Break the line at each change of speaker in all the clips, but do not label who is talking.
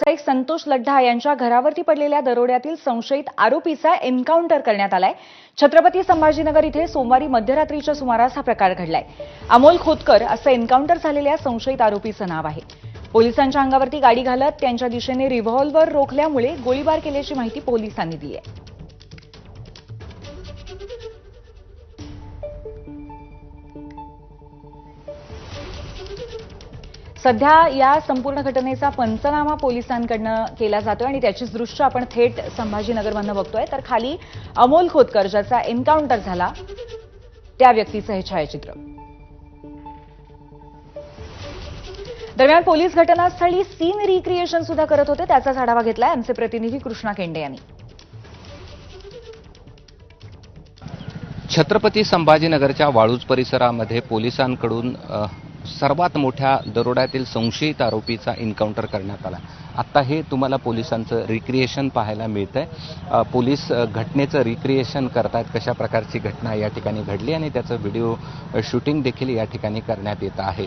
व्यावसायिक संतोष लड्ढा यांच्या घरावरती पडलेल्या दरोड्यातील संशयित आरोपीचा एन्काउंटर करण्यात आलाय। छत्रपती संभाजीनगर इथे सोमवारी मध्यरात्रीच्या सुमारास हा प्रकार घडलाय। अमोल खोतकर असं एन्काउंटर झालेल्या संशयित आरोपीचं नाव आहे। पोलिसांच्या अंगावरती गाडी घालत त्यांच्या दिशेने रिव्हॉल्व्हर रोखल्यामुळे गोळीबार केल्याची माहिती पोलिसांनी दिली आहे। सध्या या संपूर्ण घटनेचा पंचनामा पोलिसांकडून केला जातोय आणि त्याचीच दृश्य आपण थेट संभाजीनगरमधून बघतोय। तर खाली अमोल खोतकर ज्याचा एन्काउंटर झाला त्या व्यक्तीचं हे छायाचित्र। दरम्यान पोलीस घटनास्थळी सीन रिक्रिएशन सुद्धा करत होते, त्याचाच आढावा घेतलाय आमचे प्रतिनिधी कृष्णा केंडे यांनी।
छत्रपती संभाजीनगरच्या वाळूज परिसरामध्ये पोलिसांकडून सर्वात मोठ्या दरोड्यातील संशयित आरोपीचा एन्काउंटर करण्यात आला। आता हे तुम्हाला पोलिसांचं रिक्रिएशन पाहायला मिळतंय। पोलीस घटनेचं रिक्रिएशन करतात, कशा प्रकारची घटना या ठिकाणी घडली आणि त्याचं व्हिडिओ शूटिंग देखील या ठिकाणी करण्यात येत आहे।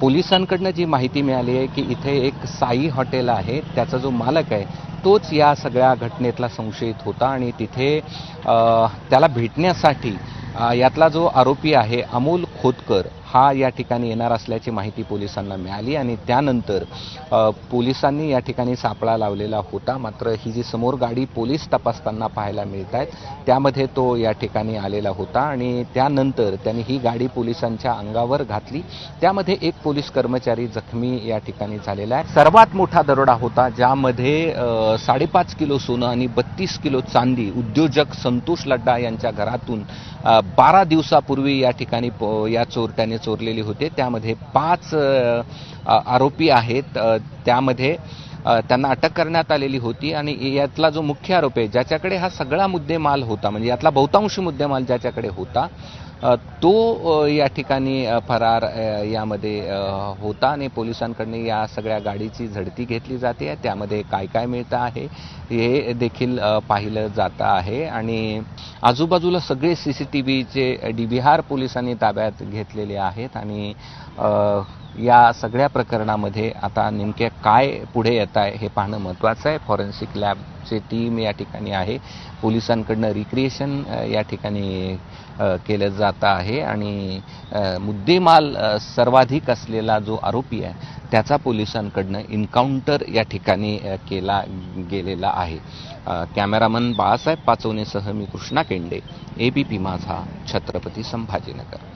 पोलिसांकडनं जी माहिती मिळाली आहे की इथे एक साई हॉटेल आहे, त्याचा जो मालक आहे तोच या सगळ्या घटनेतला संशयित होता आणि तिथे त्याला भेटण्यासाठी यातला जो आरोपी आहे अमोल खोतकर हा या ठिकाणी येणार असल्याची माहिती पोलिसांना मिळाली आणि त्यानंतर पोलिसांनी या ठिकाणी सापळा लावलेला होता। मात्र ही जी समोर गाडी पोलीस तपासताना पाहायला मिळत आहेत त्यामध्ये तो या ठिकाणी आलेला होता आणि त्यानंतर त्यांनी ही गाडी पोलिसांच्या अंगावर घातली। त्यामध्ये एक पोलीस कर्मचारी जखमी या ठिकाणी झालेला आहे। सर्वात मोठा दरोडा होता ज्यामध्ये 5.5 किलो सोनं आणि 32 किलो चांदी उद्योजक संतोष लड्ढा यांच्या घरातून 12 दिवसापूर्वी या ठिकाणी या चोरट्याने चोरलेली होते। त्यामध्ये 5 आरोपी आहेत, त्यामध्ये त्यांना अटक करण्यात आलेली होती आणि यातला जो मुख्य आरोपी आहे ज्याच्याकडे हा सगळा मुद्देमाल होता, म्हणजे यातला बहुतांश मुद्देमाल ज्याच्याकडे होता तो या ठिकाणी फरार यामध्ये होता आणि पोलिसांकडून या सगळ्या गाडीची झडती घेतली जाते। त्यामध्ये काय काय मिळतं आहे हे देखील पाहिलं जातं आहे आणि आजूबाजूला सगळे CCTVचे DBR पोलिसांनी ताब्यात घेतलेले आहेत आणि या सगळ्या प्रकरणामध्ये आता नेमके काय पुढे येत आहे हे पाहणं महत्त्वाचं आहे। फॉरेन्सिक लॅबची टीम या ठिकाणी आहे, पोलिसांकडनं रिक्रिएशन या ठिकाणी केलं जात आहे आणि मुद्देमाल सर्वाधिक असलेला जो आरोपी आहे त्याचा पोलिसांकडनं एन्काउंटर या ठिकाणी केला गेलेला आहे। कॅमेरामन बाळासाहेब पाचवणेसह मी कृष्णा केंडे, ABP माझा, छत्रपती संभाजीनगर।